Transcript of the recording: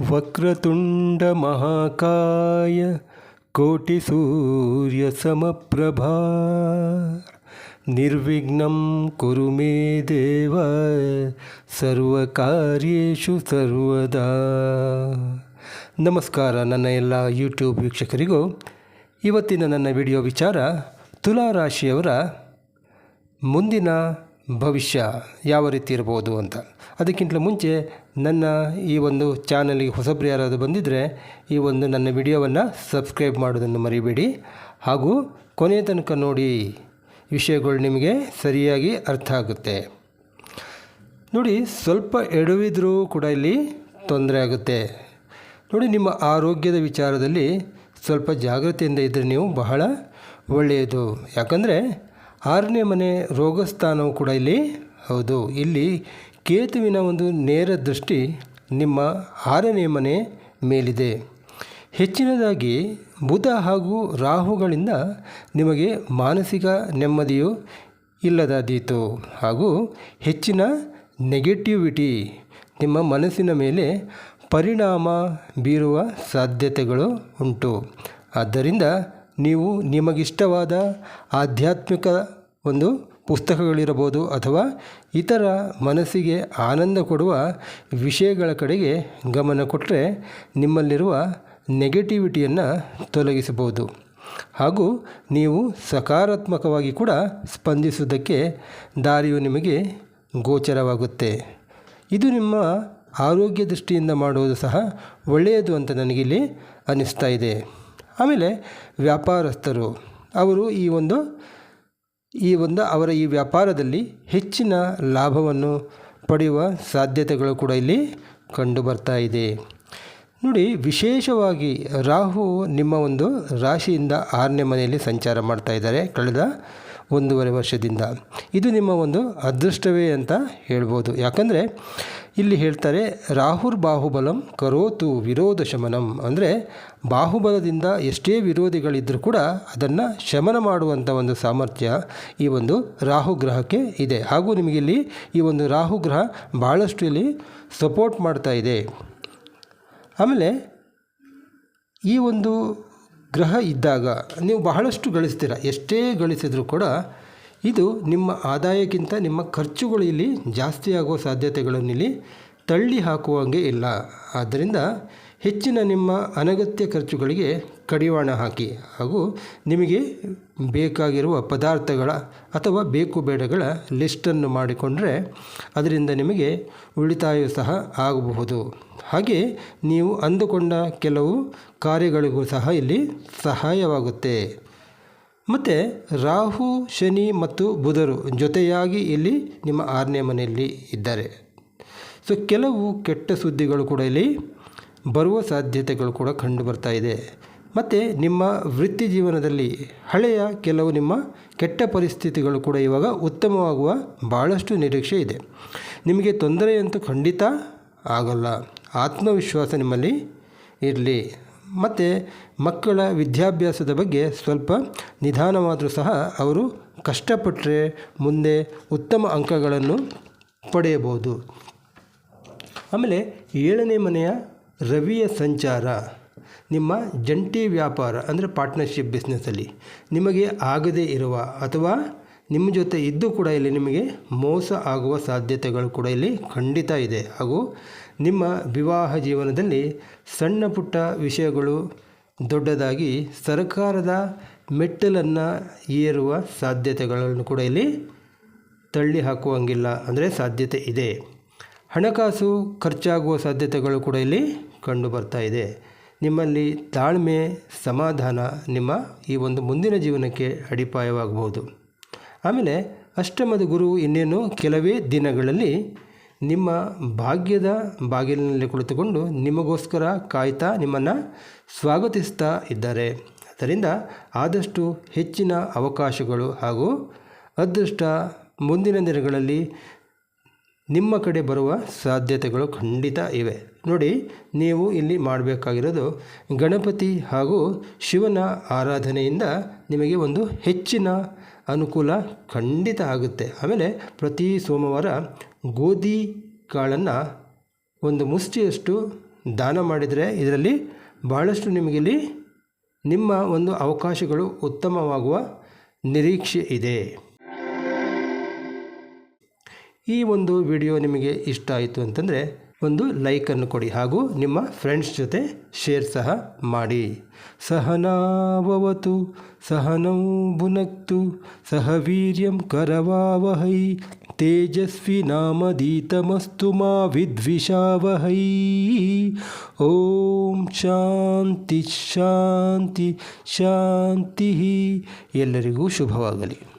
ವಕ್ರತುಂಡ ಮಹಾಕಾಯ ಕೋಟಿ ಸೂರ್ಯ ಸಮಪ್ರಭಾ ನಿರ್ವಿಘ್ನಂ ಕುರು ಮೇ ದೇವ ಸರ್ವಕಾರ್ಯೇಷು ಸರ್ವದಾ. ನಮಸ್ಕಾರ ನನ್ನ ಎಲ್ಲ ಯೂಟ್ಯೂಬ್ ವೀಕ್ಷಕರಿಗೂ. ಇವತ್ತಿನ ನನ್ನ ವಿಡಿಯೋ ವಿಚಾರ ತುಲಾ ರಾಶಿಯವರ ಮುಂದಿನ ಭವಿಷ್ಯ ಯಾವ ರೀತಿ ಇರ್ಬೋದು ಅಂತ. ಅದಕ್ಕಿಂತ ಮುಂಚೆ ನನ್ನ ಈ ಒಂದು ಚಾನಲಿಗೆ ಹೊಸಬ್ರು ಯಾರಾದರೂ ಬಂದಿದ್ದರೆ ಈ ಒಂದು ನನ್ನ ವಿಡಿಯೋವನ್ನು ಸಬ್ಸ್ಕ್ರೈಬ್ ಮಾಡೋದನ್ನು ಮರಿಬೇಡಿ. ಹಾಗೂ ಕೊನೆಯ ತನಕ ನೋಡಿ, ವಿಷಯಗಳು ನಿಮಗೆ ಸರಿಯಾಗಿ ಅರ್ಥ ಆಗುತ್ತೆ. ನೋಡಿ, ಸ್ವಲ್ಪ ಎಡವಿದ್ರೂ ಕೂಡ ಇಲ್ಲಿ ತೊಂದರೆ ಆಗುತ್ತೆ. ನೋಡಿ, ನಿಮ್ಮ ಆರೋಗ್ಯದ ವಿಚಾರದಲ್ಲಿ ಸ್ವಲ್ಪ ಜಾಗ್ರತೆಯಿಂದ ಇದ್ದರೆ ನೀವು ಬಹಳ ಒಳ್ಳೆಯದು. ಯಾಕಂದರೆ 6ನೇ ಮನೆ ರೋಗಸ್ಥಾನವು ಕೂಡ ಇಲ್ಲಿ ಹೌದು. ಇಲ್ಲಿ ಕೇತುವಿನ ಒಂದು ನೇರ ದೃಷ್ಟಿ ನಿಮ್ಮ 6ನೇ ಮನೆ ಮೇಲಿದೆ. ಹೆಚ್ಚಿನದಾಗಿ ಬುಧ ಹಾಗೂ ರಾಹುಗಳಿಂದ ನಿಮಗೆ ಮಾನಸಿಕ ನೆಮ್ಮದಿಯು ಇಲ್ಲದಾದೀತು. ಹಾಗೂ ಹೆಚ್ಚಿನ ನೆಗೆಟಿವಿಟಿ ನಿಮ್ಮ ಮನಸ್ಸಿನ ಮೇಲೆ ಪರಿಣಾಮ ಬೀರುವ ಸಾಧ್ಯತೆಗಳು ಉಂಟು. ಆದ್ದರಿಂದ ನೀವು ನಿಮಗಿಷ್ಟವಾದ ಆಧ್ಯಾತ್ಮಿಕ ಒಂದು ಪುಸ್ತಕಗಳಿರಬಹುದು ಅಥವಾ ಇತರ ಮನಸ್ಸಿಗೆ ಆನಂದ ಕೊಡುವ ವಿಷಯಗಳ ಕಡೆಗೆ ಗಮನ ಕೊಟ್ಟರೆ ನಿಮ್ಮಲ್ಲಿರುವ ನೆಗೆಟಿವಿಟಿಯನ್ನು ತೊಲಗಿಸಬಹುದು. ಹಾಗೂ ನೀವು ಸಕಾರಾತ್ಮಕವಾಗಿ ಕೂಡ ಸ್ಪಂದಿಸುವುದಕ್ಕೆ ದಾರಿಯು ನಿಮಗೆ ಗೋಚರವಾಗುತ್ತೆ. ಇದು ನಿಮ್ಮ ಆರೋಗ್ಯ ದೃಷ್ಟಿಯಿಂದ ಮಾಡುವುದು ಸಹ ಒಳ್ಳೆಯದು ಅಂತ ನನಗಿಲ್ಲಿ ಅನ್ನಿಸ್ತಾ ಇದೆ. ಆಮೇಲೆ ವ್ಯಾಪಾರಸ್ಥರು ಅವರು ಅವರ ಈ ವ್ಯಾಪಾರದಲ್ಲಿ ಹೆಚ್ಚಿನ ಲಾಭವನ್ನು ಪಡೆಯುವ ಸಾಧ್ಯತೆಗಳು ಕೂಡ ಇಲ್ಲಿ ಕಂಡು ಬರ್ತಾ ಇದೆ. ನೋಡಿ, ವಿಶೇಷವಾಗಿ ರಾಹು ನಿಮ್ಮ ಒಂದು ರಾಶಿಯಿಂದ 6ನೇ ಮನೆಯಲ್ಲಿ ಸಂಚಾರ ಮಾಡ್ತಾ ಇದ್ದಾರೆ ಕಳೆದ 1.5 ವರ್ಷದಿಂದ. ಇದು ನಿಮ್ಮ ಒಂದು ಅದೃಷ್ಟವೇ ಅಂತ ಹೇಳ್ಬೋದು. ಯಾಕಂದರೆ ಇಲ್ಲಿ ಹೇಳ್ತಾರೆ, ರಾಹುರ್ ಬಾಹುಬಲಂ ಕರೋತು ವಿರೋಧ ಶಮನಂ. ಅಂದರೆ ಬಾಹುಬಲದಿಂದ ಎಷ್ಟೇ ವಿರೋಧಿಗಳಿದ್ದರೂ ಕೂಡ ಅದನ್ನು ಶಮನ ಮಾಡುವಂಥ ಒಂದು ಸಾಮರ್ಥ್ಯ ಈ ಒಂದು ರಾಹುಗ್ರಹಕ್ಕೆ ಇದೆ. ಹಾಗೂ ನಿಮಗಿಲ್ಲಿ ಈ ಒಂದು ರಾಹುಗ್ರಹ ಭಾಳಷ್ಟು ಇಲ್ಲಿ ಸಪೋರ್ಟ್ ಮಾಡ್ತಾ ಇದೆ. ಆಮೇಲೆ ಈ ಒಂದು ಗ್ರಹ ಇದ್ದಾಗ ನೀವು ಬಹಳಷ್ಟು ಗಳಿಸ್ತೀರ. ಎಷ್ಟೇ ಗಳಿಸಿದರೂ ಕೂಡ ಇದು ನಿಮ್ಮ ಆದಾಯಕ್ಕಿಂತ ನಿಮ್ಮ ಖರ್ಚುಗಳು ಇಲ್ಲಿ ಜಾಸ್ತಿ ಆಗುವ ಸಾಧ್ಯತೆಗಳನ್ನು ಇಲ್ಲಿ ತಳ್ಳಿ ಹಾಕುವಂಗೆ ಇಲ್ಲ. ಆದ್ದರಿಂದ ಹೆಚ್ಚಿನ ನಿಮ್ಮ ಅನಗತ್ಯ ಖರ್ಚುಗಳಿಗೆ ಕಡಿವಾಣ ಹಾಕಿ. ಹಾಗೂ ನಿಮಗೆ ಬೇಕಾಗಿರುವ ಪದಾರ್ಥಗಳ ಅಥವಾ ಬೇಕು ಬೇಡಗಳ ಲಿಸ್ಟನ್ನು ಮಾಡಿಕೊಂಡ್ರೆ ಅದರಿಂದ ನಿಮಗೆ ಉಳಿತಾಯ ಸಹ ಆಗಬಹುದು. ಹಾಗೆ ನೀವು ಅಂದುಕೊಂಡ ಕೆಲವು ಕಾರ್ಯಗಳಿಗೂ ಸಹ ಇಲ್ಲಿ ಸಹಾಯವಾಗುತ್ತೆ. ಮತ್ತು ರಾಹು, ಶನಿ ಮತ್ತು ಬುಧರು ಜೊತೆಯಾಗಿ ಇಲ್ಲಿ ನಿಮ್ಮ 6ನೇ ಮನೆಯಲ್ಲಿ ಇದ್ದಾರೆ. ಸೊ ಕೆಲವು ಕೆಟ್ಟ ಸುದ್ದಿಗಳು ಕೂಡ ಇಲ್ಲಿ ಬರುವ ಸಾಧ್ಯತೆಗಳು ಕೂಡ ಕಂಡು ಬರ್ತಾ ಇದೆ. ಮತ್ತು ನಿಮ್ಮ ವೃತ್ತಿ ಜೀವನದಲ್ಲಿ ಹಳೆಯ ಕೆಲವು ನಿಮ್ಮ ಕೆಟ್ಟ ಪರಿಸ್ಥಿತಿಗಳು ಕೂಡ ಇವಾಗ ಉತ್ತಮವಾಗುವ ಭಾಳಷ್ಟು ನಿರೀಕ್ಷೆ ಇದೆ. ನಿಮಗೆ ತೊಂದರೆಯಂತೂ ಖಂಡಿತ ಆಗಲ್ಲ. ಆತ್ಮವಿಶ್ವಾಸ ನಿಮ್ಮಲ್ಲಿ ಇರಲಿ. ಮತ್ತು ಮಕ್ಕಳ ವಿದ್ಯಾಭ್ಯಾಸದ ಬಗ್ಗೆ ಸ್ವಲ್ಪ ನಿಧಾನವಾದರೂ ಸಹ ಅವರು ಕಷ್ಟಪಟ್ಟರೆ ಮುಂದೆ ಉತ್ತಮ ಅಂಕಗಳನ್ನು ಪಡೆಯಬಹುದು. ಆಮೇಲೆ 7ನೇ ಮನೆಯ ರವಿಯ ಸಂಚಾರ ನಿಮ್ಮ ಜಂಟಿ ವ್ಯಾಪಾರ ಅಂದರೆ ಪಾರ್ಟ್ನರ್ಶಿಪ್ ಬಿಸ್ನೆಸ್ಸಲ್ಲಿ ನಿಮಗೆ ಆಗದೇ ಇರುವ ಅಥವಾ ನಿಮ್ಮ ಜೊತೆ ಇದ್ದು ಕೂಡ ಇಲ್ಲಿ ನಿಮಗೆ ಮೋಸ ಆಗುವ ಸಾಧ್ಯತೆಗಳು ಕೂಡ ಇಲ್ಲಿ ಖಂಡಿತ ಇದೆ. ಹಾಗೂ ನಿಮ್ಮ ವಿವಾಹ ಜೀವನದಲ್ಲಿ ಸಣ್ಣ ಪುಟ್ಟ ವಿಷಯಗಳು ದೊಡ್ಡದಾಗಿ ಸರ್ಕಾರದ ಮೆಟ್ಟಲನ್ನು ಏರುವ ಸಾಧ್ಯತೆಗಳನ್ನು ಕೂಡ ಇಲ್ಲಿ ತಳ್ಳಿ ಹಾಕುವಂಗಿಲ್ಲ, ಅಂದರೆ ಸಾಧ್ಯತೆ ಇದೆ. ಹಣಕಾಸು ಖರ್ಚಾಗುವ ಸಾಧ್ಯತೆಗಳು ಕೂಡ ಇಲ್ಲಿ ಕಂಡು ಬರ್ತಾ ಇದೆ. ನಿಮ್ಮಲ್ಲಿ ತಾಳ್ಮೆ, ಸಮಾಧಾನ ನಿಮ್ಮ ಈ ಒಂದು ಮುಂದಿನ ಜೀವನಕ್ಕೆ ಅಡಿಪಾಯವಾಗಬಹುದು. ಆಮೇಲೆ ಅಷ್ಟಮದ ಗುರು ಇನ್ನೇನು ಕೆಲವೇ ದಿನಗಳಲ್ಲಿ ನಿಮ್ಮ ಭಾಗ್ಯದ ಬಾಗಿಲಿನಲ್ಲಿ ಕುಳಿತುಕೊಂಡು ನಿಮಗೋಸ್ಕರ ಕಾಯ್ತಾ ನಿಮ್ಮನ್ನು ಸ್ವಾಗತಿಸ್ತಾ ಇದ್ದಾರೆ. ಅದರಿಂದ ಆದಷ್ಟು ಹೆಚ್ಚಿನ ಅವಕಾಶಗಳು ಹಾಗೂ ಅದೃಷ್ಟ ಮುಂದಿನ ದಿನಗಳಲ್ಲಿ ನಿಮ್ಮ ಕಡೆ ಬರುವ ಸಾಧ್ಯತೆಗಳು ಖಂಡಿತ ಇವೆ. ನೋಡಿ, ನೀವು ಇಲ್ಲಿ ಮಾಡಬೇಕಾಗಿರೋದು ಗಣಪತಿ ಹಾಗೂ ಶಿವನ ಆರಾಧನೆಯಿಂದ ನಿಮಗೆ ಒಂದು ಹೆಚ್ಚಿನ ಅನುಕೂಲ ಖಂಡಿತ ಆಗುತ್ತೆ. ಆಮೇಲೆ ಪ್ರತಿ ಸೋಮವಾರ ಗೋಧಿ ಕಾಳನ್ನು ಒಂದು ಮುಷ್ಟಿಯಷ್ಟು ದಾನ ಮಾಡಿದರೆ ಇದರಲ್ಲಿ ಬಹಳಷ್ಟು ನಿಮಗಿಲ್ಲಿ ನಿಮ್ಮ ಒಂದು ಅವಕಾಶಗಳು ಉತ್ತಮವಾಗುವ ನಿರೀಕ್ಷೆ ಇದೆ. ಈ ಒಂದು ವಿಡಿಯೋ ನಿಮಗೆ ಇಷ್ಟ ಆಯಿತು ಅಂತಂದರೆ ಒಂದು ಲೈಕನ್ನು ಕೊಡಿ ಹಾಗೂ ನಿಮ್ಮ ಫ್ರೆಂಡ್ಸ್ ಜೊತೆ ಶೇರ್ ಸಹ ಮಾಡಿ. ಸಹನಾವವತು ಸಹನೌ ಭುನಕ್ತು ಸಹ ವೀರ್ಯಂ ಕರವಾವಹೈ ತೇಜಸ್ವಿನಾಮಧೀತಮಸ್ತು ಮಾ ವಿದ್ವಿಷಾವಹೈ. ಓಂ ಶಾಂತಿ ಶಾಂತಿ ಶಾಂತಿ. ಎಲ್ಲರಿಗೂ ಶುಭವಾಗಲಿ.